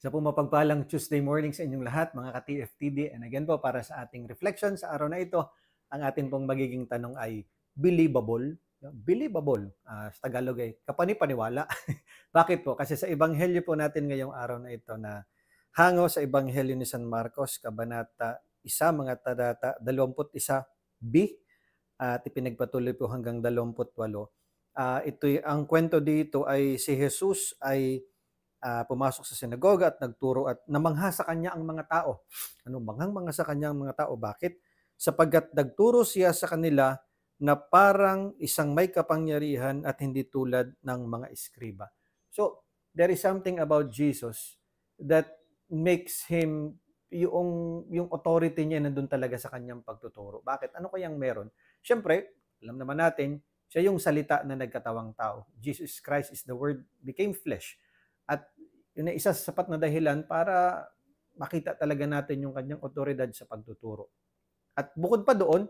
Sa po mapagpalang Tuesday morning sa inyong lahat, mga ka-TFTD. And again po, para sa ating reflection sa araw na ito, ang atin pong magiging tanong ay believable. Believable, sa Tagalog ay kapani-paniwala. Bakit po? Kasi sa Ebanghelyo po natin ngayong araw na ito na hango sa Ebanghelyo ni San Marcos, Kabanata 1, mga talata 21b, at ipinagpatuloy po hanggang 28. Ang kwento dito ay si Jesus ay pumasok sa sinagoga at nagturo at namangha sa kanya ang mga tao. Ano manghang-mangha sa kanya ang mga tao? Bakit? Sapagkat nagturo siya sa kanila na parang isang may kapangyarihan at hindi tulad ng mga eskriba. So, there is something about Jesus that makes him yung authority niya nandun talaga sa kanyang pagtuturo. Bakit? Ano kayang meron? Siyempre, alam naman natin, siya yung salita na nagkatawang tao. Jesus Christ is the Word became flesh. At yun ay isa sa sapat na dahilan para makita talaga natin yung kanyang otoridad sa pagtuturo. At bukod pa doon,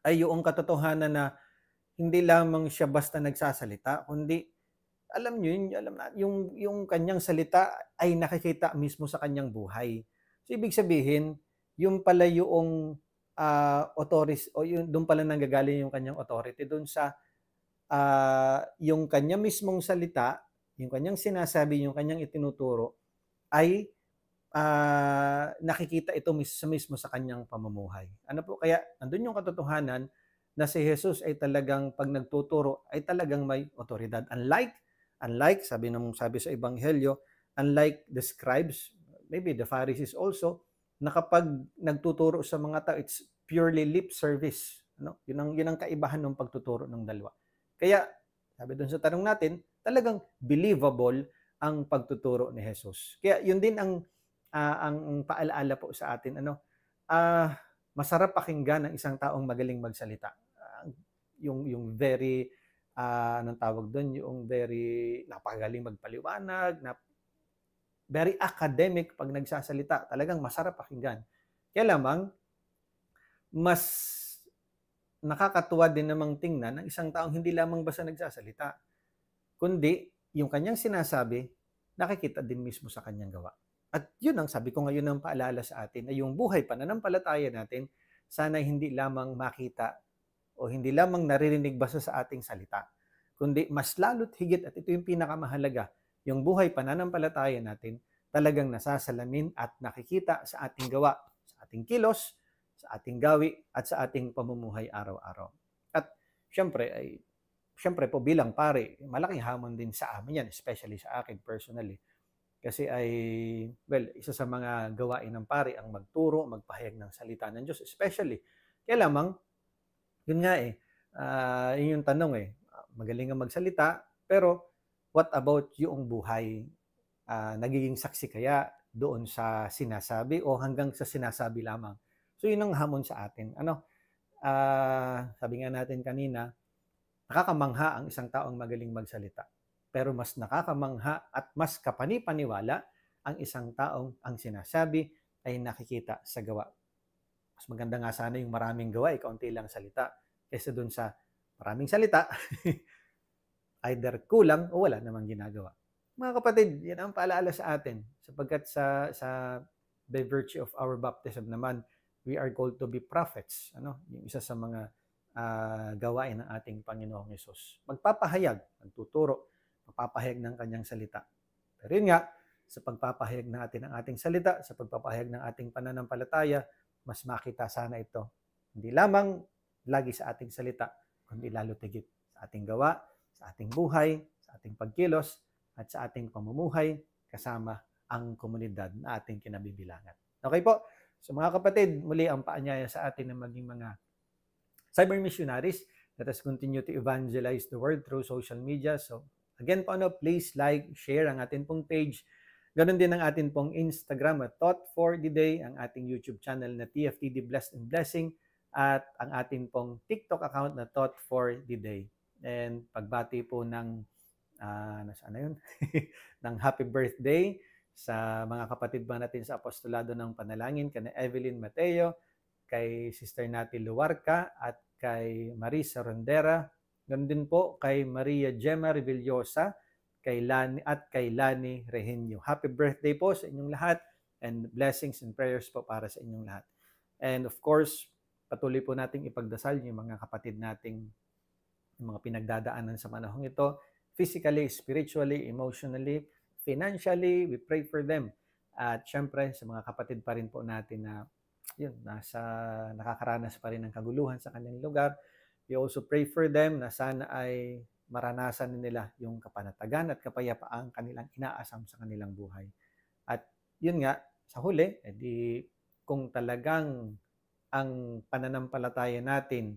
ay yung katotohanan na hindi lamang siya basta nagsasalita, kundi alam niyo yun, yung kanyang salita ay nakikita mismo sa kanyang buhay. So ibig sabihin, yung pala yung authority o yung doon pala nanggagaling yung kanyang authority doon sa yung kanya mismong salita, yung kanyang sinasabi, yung kanyang itinuturo ay nakikita ito mismo sa kanyang pamumuhay. Ano po kaya andun yung katotohanan na si Jesus ay talagang pag nagtuturo ay talagang may otoridad. Unlike sabi sa ebanghelyo, unlike the scribes, maybe the Pharisees also, na kapag nagtuturo sa mga tao, it's purely lip service. Ano? Yun ang kaibahan ng pagtuturo ng dalawa. Kaya, sabi doon sa tanong natin, talagang believable ang pagtuturo ni Jesus. Kaya yun din ang paalaala po sa atin, masarap pakinggan ng isang taong magaling magsalita. Yung very, anong tawag doon, yung very napakagaling magpaliwanag, very academic pag nagsasalita. Talagang masarap pakinggan. Kaya lamang, mas nakakatuwa din namang tingnan ng isang taong hindi lamang basta nagsasalita, kundi yung kanyang sinasabi, nakikita din mismo sa kanyang gawa. At yun ang sabi ko ngayon ng paalala sa atin, na yung buhay pananampalataya natin, sana hindi lamang makita o hindi lamang naririnig basta sa ating salita, kundi mas lalo't higit, at ito yung pinakamahalaga, yung buhay pananampalataya natin talagang nasasalamin at nakikita sa ating gawa, sa ating kilos, sa ating gawi, at sa ating pamumuhay araw-araw. At syempre po bilang pare, malaking hamon din sa amin yan, especially sa akin personally. Kasi isa sa mga gawain ng pare ang magturo, magpahayag ng salita ng Diyos, especially. Kaya lamang, yun nga yun yung tanong magaling nga magsalita, pero what about yung buhay? Nagiging saksi kaya doon sa sinasabi o hanggang sa sinasabi lamang? So yun ang hamon sa atin. Sabi nga natin kanina, nakakamangha ang isang taong magaling magsalita. Pero mas nakakamangha at mas kapani-paniwala ang isang taong ang sinasabi ay nakikita sa gawa. Mas maganda nga sana yung maraming gawa, kaunti lang salita, kaysa dun sa maraming salita, either kulang o wala namang ginagawa. Mga kapatid, yan ang paalala sa atin, sapagkat by virtue of our baptism naman, we are called to be prophets. Yung isa sa mga gawain ng ating Panginoong Yesus. Magpapahayag, magtuturo, magpapahayag ng kanyang salita. Pero yun nga, sa pagpapahayag natin ng ating salita, sa pagpapahayag ng ating pananampalataya, mas makita sana ito. Hindi lamang lagi sa ating salita, kundi lalo tigit sa ating gawa, sa ating buhay, sa ating pagkilos, at sa ating pamumuhay kasama ang komunidad na ating kinabibilangan. Okay po? So mga kapatid, muli ang paanyaya sa atin na maging mga cyber missionaries. Let us continue to evangelize the world through social media. So again po, please like, share ang atin pong page. Ganon din ang atin pong Instagram at Thought for the Day, ang ating YouTube channel na TFTD Blessed and Blessing, at ang atin pong TikTok account na Thought for the Day. And pagbati po ng ng happy birthday sa mga kapatid ba natin sa Apostolado ng Panalangin, kana Evelyn Mateo, kay Sister Nati Luarca, at kay Marisa Rondera. Ganun din po kay Maria Gemma Revillosa, kay Lani Rehenio. Happy birthday po sa inyong lahat and blessings and prayers po para sa inyong lahat. And of course, patuloy po nating ipagdasal yung mga kapatid nating yung mga pinagdadaanan sa panahong ito, physically, spiritually, emotionally, financially, we pray for them. At syempre, sa mga kapatid pa rin po natin na nakakaranas pa rin ng kaguluhan sa kanilang lugar, we also pray for them na sana ay maranasan nila yung kapanatagan at kapayapaan kanilang inaasam sa kanilang buhay. At yun nga, sa huli, kung talagang ang pananampalataya natin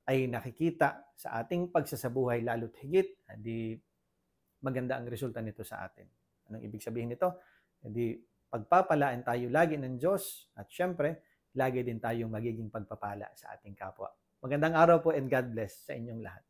ay nakikita sa ating pagsasabuhay lalo't higit, maganda ang resulta nito sa atin. Anong ibig sabihin nito? Pagpapalaan tayo lagi ng Diyos at syempre, lagi din tayong magiging pagpapala sa ating kapwa. Magandang araw po and God bless sa inyong lahat.